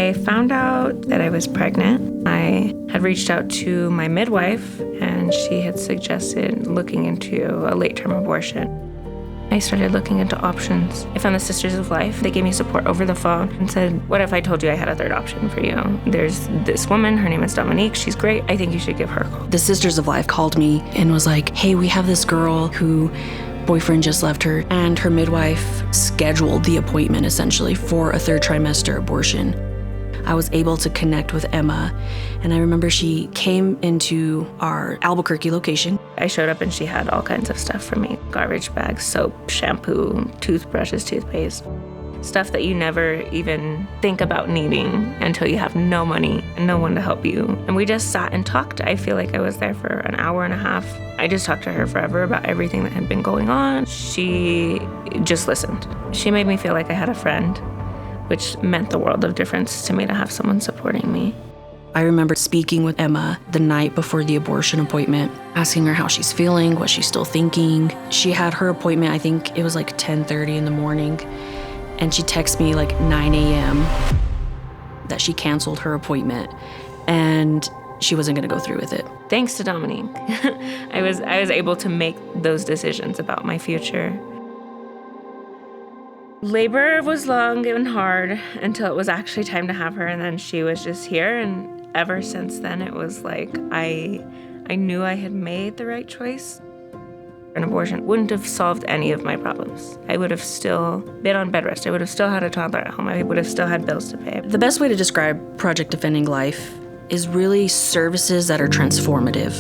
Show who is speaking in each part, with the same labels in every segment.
Speaker 1: I found out that I was pregnant. I had reached out to my midwife, and she had suggested looking into a late-term abortion. I started looking into options. I found the Sisters of Life. They gave me support over the phone and said, what if I told you I had a third option for you? There's this woman, her name is Dominique. She's great. I think you should give her a call.
Speaker 2: The Sisters of Life called me and was like, hey, we have this girl who boyfriend just left her, and her midwife scheduled the appointment essentially for a third trimester abortion. I was able to connect with Emma, and I remember she came into our Albuquerque location.
Speaker 1: I showed up and she had all kinds of stuff for me. Garbage bags, soap, shampoo, toothbrushes, toothpaste. Stuff that you never even think about needing until you have no money and no one to help you. And we just sat and talked. I feel like I was there for an hour and a half. I just talked to her forever about everything that had been going on. She just listened. She made me feel like I had a friend, which meant the world of difference to me to have someone supporting me.
Speaker 2: I remember speaking with Emma the night before the abortion appointment, asking her how she's feeling, what she's still thinking. She had her appointment, I think it was like 10:30 in the morning, and she texted me like 9 a.m. that she canceled her appointment and she wasn't gonna go through with it.
Speaker 1: Thanks to Dominique, I was able to make those decisions about my future. Labor was long and hard until it was actually time to have her, and then she was just here, and ever since then it was like I knew I had made the right choice. An abortion wouldn't have solved any of my problems. I would have still been on bed rest. I would have still had a toddler at home. I would have still had bills to pay.
Speaker 2: The best way to describe Project Defending Life is really services that are transformative.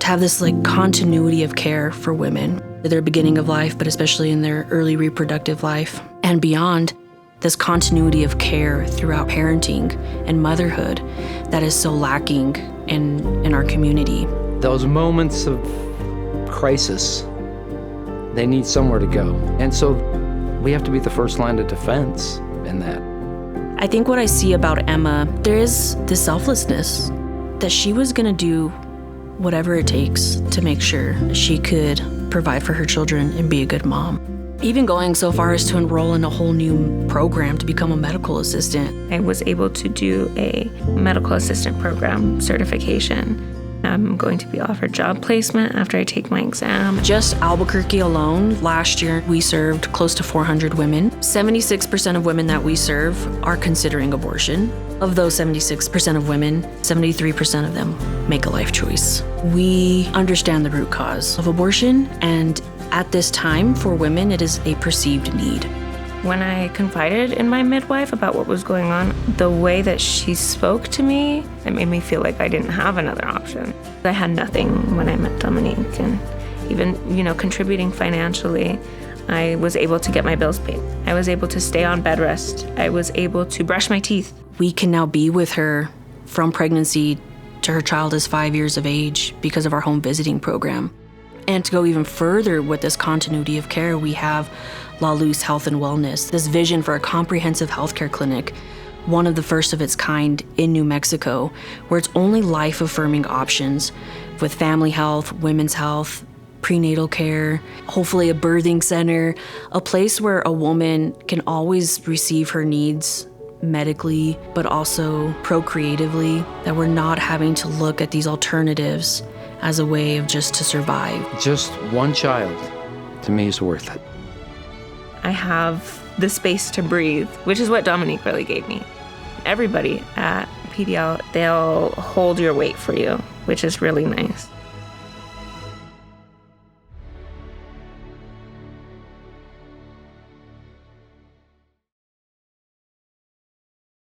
Speaker 2: To have this like continuity of care for women at their beginning of life, but especially in their early reproductive life and beyond, this continuity of care throughout parenting and motherhood that is so lacking in our community.
Speaker 3: Those moments of crisis, they need somewhere to go. And so we have to be the first line of defense in that.
Speaker 2: I think what I see about Emma, there is this selflessness that she was gonna do whatever it takes to make sure she could provide for her children and be a good mom. Even going so far as to enroll in a whole new program to become a medical assistant.
Speaker 1: I was able to do a medical assistant program certification. I'm going to be offered job placement after I take my exam.
Speaker 2: Just Albuquerque alone, last year we served close to 400 women. 76% of women that we serve are considering abortion. Of those 76% of women, 73% of them make a life choice. We understand the root cause of abortion, and at this time for women, it is a perceived need.
Speaker 1: When I confided in my midwife about what was going on, the way that she spoke to me, it made me feel like I didn't have another option. I had nothing when I met Dominique, and even, contributing financially, I was able to get my bills paid. I was able to stay on bed rest. I was able to brush my teeth.
Speaker 2: We can now be with her from pregnancy to her child is 5 years of age because of our home visiting program. And to go even further with this continuity of care, we have La Luz Health and Wellness, this vision for a comprehensive healthcare clinic, one of the first of its kind in New Mexico, where it's only life-affirming options with family health, women's health, prenatal care, hopefully a birthing center, a place where a woman can always receive her needs medically, but also procreatively, that we're not having to look at these alternatives as a way of just to survive.
Speaker 3: Just one child, to me, is worth it.
Speaker 1: I have the space to breathe, which is what Dominique really gave me. Everybody at PDL, they'll hold your weight for you, which is really nice.